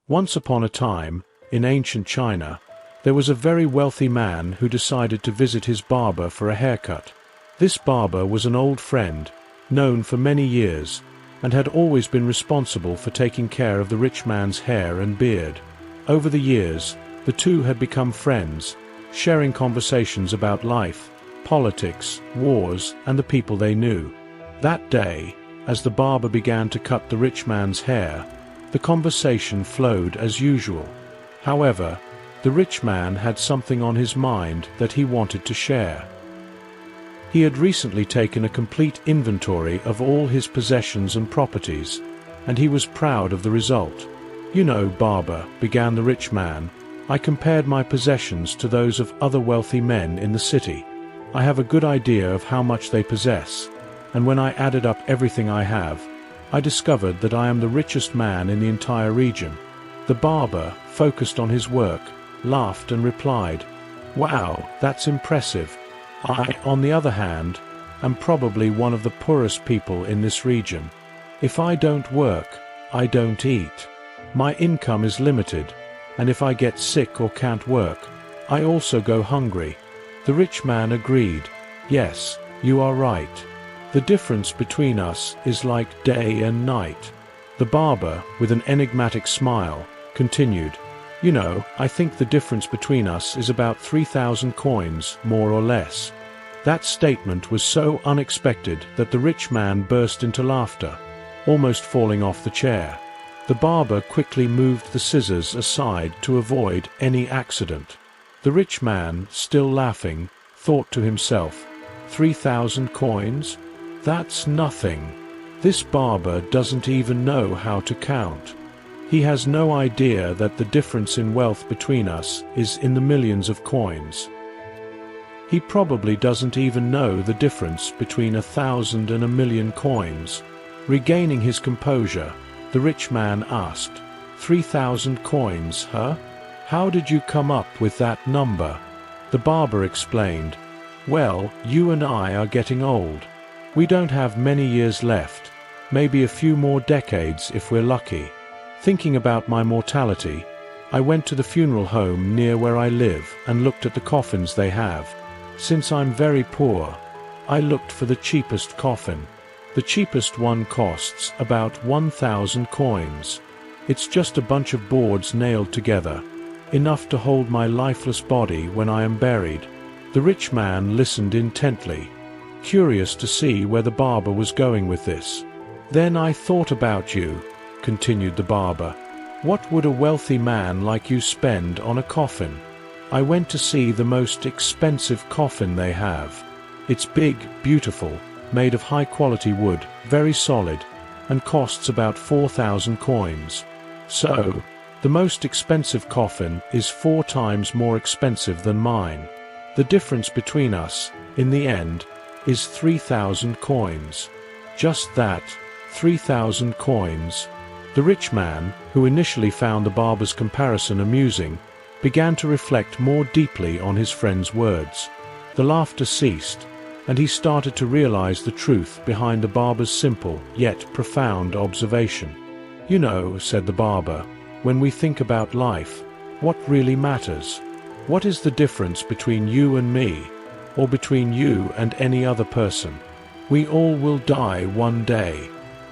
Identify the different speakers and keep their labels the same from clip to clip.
Speaker 1: Once upon a time, in ancient China, there was a very wealthy man who decided to visit his barber for a haircut. This barber was an old friend, known for many years, and had always been responsible for taking care of the rich man's hair and beard. Over the years, the two had become friends, sharing conversations about life, politics, wars, and the people they knew. That day, as the barber began to cut the rich man's hair, the conversation flowed as usual. However, the rich man had something on his mind that he wanted to share. He had recently taken a complete inventory of all his possessions and properties, and he was proud of the result. "You know, Barber," began the rich man, "I compared my possessions to those of other wealthy men in the city. I have a good idea of how much they possess, and when I added up everything I have, I discovered that I am the richest man in the entire region." The barber, focused on his work, laughed and replied, "Wow, that's impressive. I, on the other hand, am probably one of the poorest people in this region. If I don't work, I don't eat. My income is limited, and if I get sick or can't work, I also go hungry." The rich man agreed, "Yes, you are right. The difference between us is like day and night." The barber, with an enigmatic smile, continued, "You know, I think the difference between us is about 3,000 coins, more or less." That statement was so unexpected that the rich man burst into laughter, almost falling off the chair. The barber quickly moved the scissors aside to avoid any accident. The rich man, still laughing, thought to himself, 3,000 coins? That's nothing. This barber doesn't even know how to count. He has no idea that the difference in wealth between us is in the millions of coins. He probably doesn't even know the difference between 1,000 and 1,000,000 coins. Regaining his composure, the rich man asked, 3,000 coins, huh? How did you come up with that number?" The barber explained, "Well, you and I are getting old. We don't have many years left, maybe a few more decades if we're lucky. Thinking about my mortality, I went to the funeral home near where I live and looked at the coffins they have. Since I'm very poor, I looked for the cheapest coffin. The cheapest one costs about 1,000 coins. It's just a bunch of boards nailed together, enough to hold my lifeless body when I am buried." The rich man listened intently, curious to see where the barber was going with this. "Then I thought about you," continued the barber. "What would a wealthy man like you spend on a coffin? I went to see the most expensive coffin they have. It's big, beautiful, made of high-quality wood, very solid, and costs about 4,000 coins. So, the most expensive coffin is 4 times more expensive than mine. The difference between us, in the end, is 3,000 coins. Just that, 3,000 coins." The rich man, who initially found the barber's comparison amusing, began to reflect more deeply on his friend's words. The laughter ceased, and he started to realize the truth behind the barber's simple yet profound observation. "You know," said the barber, "when we think about life, what really matters? What is the difference between you and me, or between you and any other person? We all will die one day.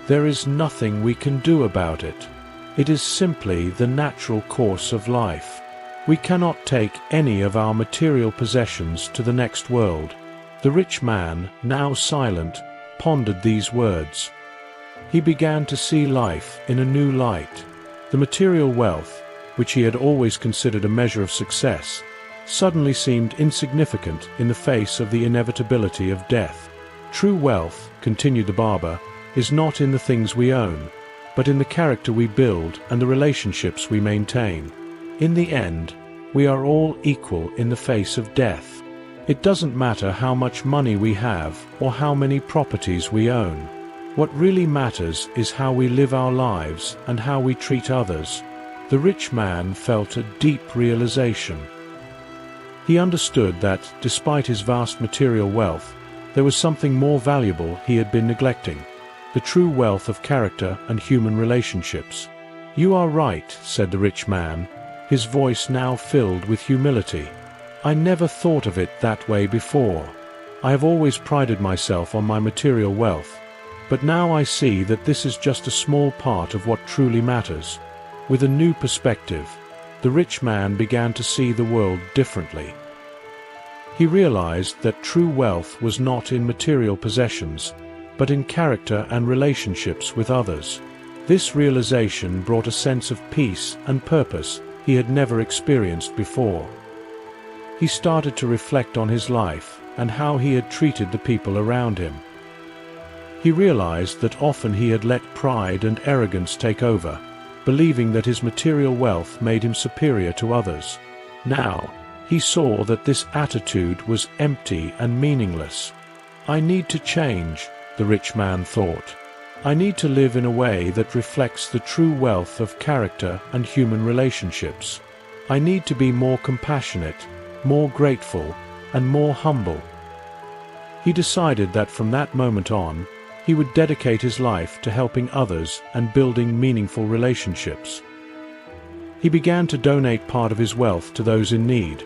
Speaker 1: There is nothing we can do about it. It is simply the natural course of life. We cannot take any of our material possessions to the next world." The rich man, now silent, pondered these words. He began to see life in a new light. The material wealth, which he had always considered a measure of success, suddenly seemed insignificant in the face of the inevitability of death. "True wealth," continued the barber, "is not in the things we own, but in the character we build and the relationships we maintain. In the end, we are all equal in the face of death. It doesn't matter how much money we have or how many properties we own. What really matters is how we live our lives and how we treat others." The rich man felt a deep realization. He understood that, despite his vast material wealth, there was something more valuable he had been neglecting: the true wealth of character and human relationships. "You are right," said the rich man, his voice now filled with humility. "I never thought of it that way before. I have always prided myself on my material wealth. But now I see that this is just a small part of what truly matters." With a new perspective, the rich man began to see the world differently. He realized that true wealth was not in material possessions, but in character and relationships with others. This realization brought a sense of peace and purpose he had never experienced before. He started to reflect on his life and how he had treated the people around him. He realized that often he had let pride and arrogance take over, believing that his material wealth made him superior to others. Now, he saw that this attitude was empty and meaningless. "I need to change," the rich man thought. "I need to live in a way that reflects the true wealth of character and human relationships. I need to be more compassionate, more grateful, and more humble." He decided that from that moment on, he would dedicate his life to helping others and building meaningful relationships. He began to donate part of his wealth to those in need,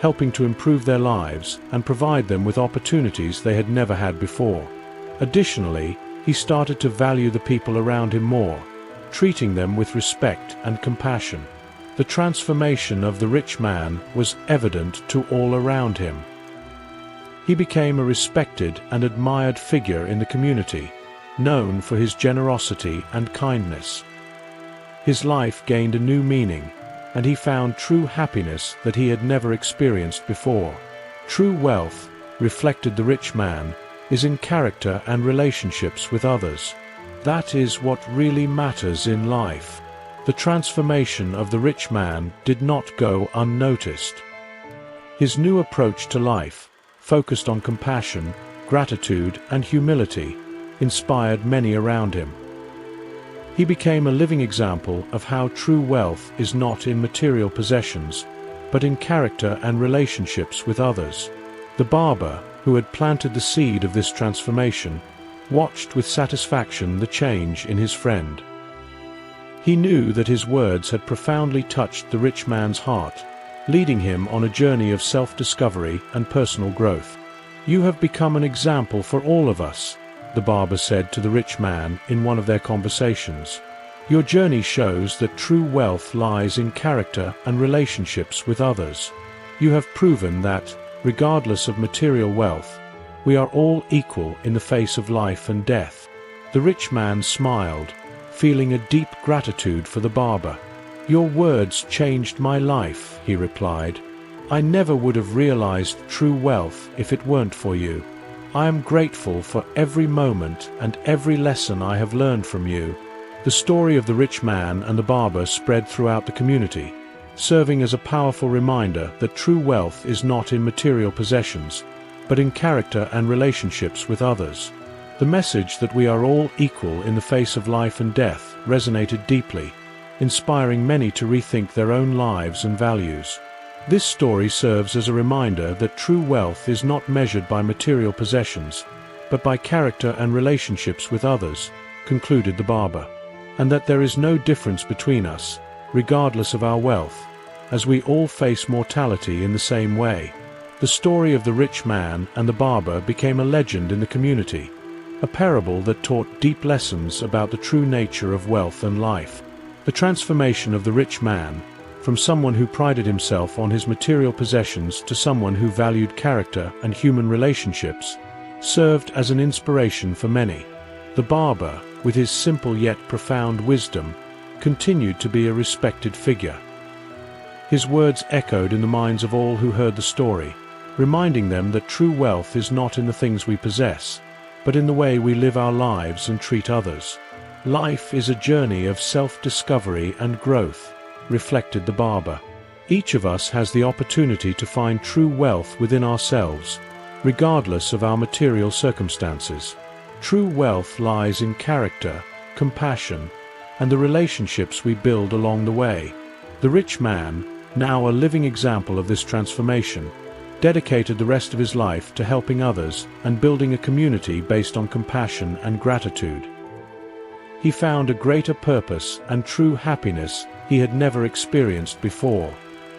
Speaker 1: helping to improve their lives and provide them with opportunities they had never had before. Additionally, he started to value the people around him more, treating them with respect and compassion. The transformation of the rich man was evident to all around him. He became a respected and admired figure in the community, known for his generosity and kindness. His life gained a new meaning, and he found true happiness that he had never experienced before. True wealth, reflected the rich man, is in character and relationships with others. That is what really matters in life. The transformation of the rich man did not go unnoticed. His new approach to life, focused on compassion, gratitude, and humility, inspired many around him. He became a living example of how true wealth is not in material possessions, but in character and relationships with others. The barber, who had planted the seed of this transformation, watched with satisfaction the change in his friend. He knew that his words had profoundly touched the rich man's heart, leading him on a journey of self-discovery and personal growth. "You have become an example for all of us," the barber said to the rich man in one of their conversations. "Your journey shows that true wealth lies in character and relationships with others. You have proven that, regardless of material wealth, we are all equal in the face of life and death." The rich man smiled, feeling a deep gratitude for the barber. "Your words changed my life," he replied. "I never would have realized true wealth if it weren't for you. I am grateful for every moment and every lesson I have learned from you." The story of the rich man and the barber spread throughout the community, serving as a powerful reminder that true wealth is not in material possessions, but in character and relationships with others. The message that we are all equal in the face of life and death resonated deeply, inspiring many to rethink their own lives and values. This story serves as a reminder that true wealth is not measured by material possessions, but by character and relationships with others, concluded the barber, and that there is no difference between us, regardless of our wealth, as we all face mortality in the same way. The story of the rich man and the barber became a legend in the community, a parable that taught deep lessons about the true nature of wealth and life. The transformation of the rich man, from someone who prided himself on his material possessions to someone who valued character and human relationships, served as an inspiration for many. The barber, with his simple yet profound wisdom, continued to be a respected figure. His words echoed in the minds of all who heard the story, reminding them that true wealth is not in the things we possess, but in the way we live our lives and treat others. Life is a journey of self-discovery and growth, reflected the barber. Each of us has the opportunity to find true wealth within ourselves, regardless of our material circumstances. True wealth lies in character, compassion, and the relationships we build along the way. The rich man, now a living example of this transformation, dedicated the rest of his life to helping others and building a community based on compassion and gratitude. He found a greater purpose and true happiness he had never experienced before.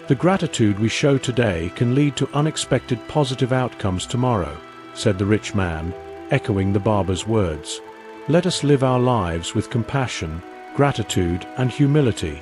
Speaker 1: The gratitude we show today can lead to unexpected positive outcomes tomorrow, said the rich man, echoing the barber's words. Let us live our lives with compassion, gratitude, and humility,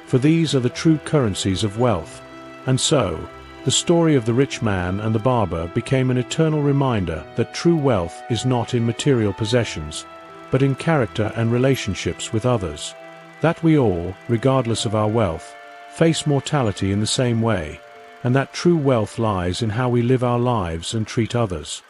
Speaker 1: for these are the true currencies of wealth. And so, the story of the rich man and the barber became an eternal reminder that true wealth is not in material possessions, but in character and relationships with others. That we all, regardless of our wealth, face mortality in the same way, and that true wealth lies in how we live our lives and treat others.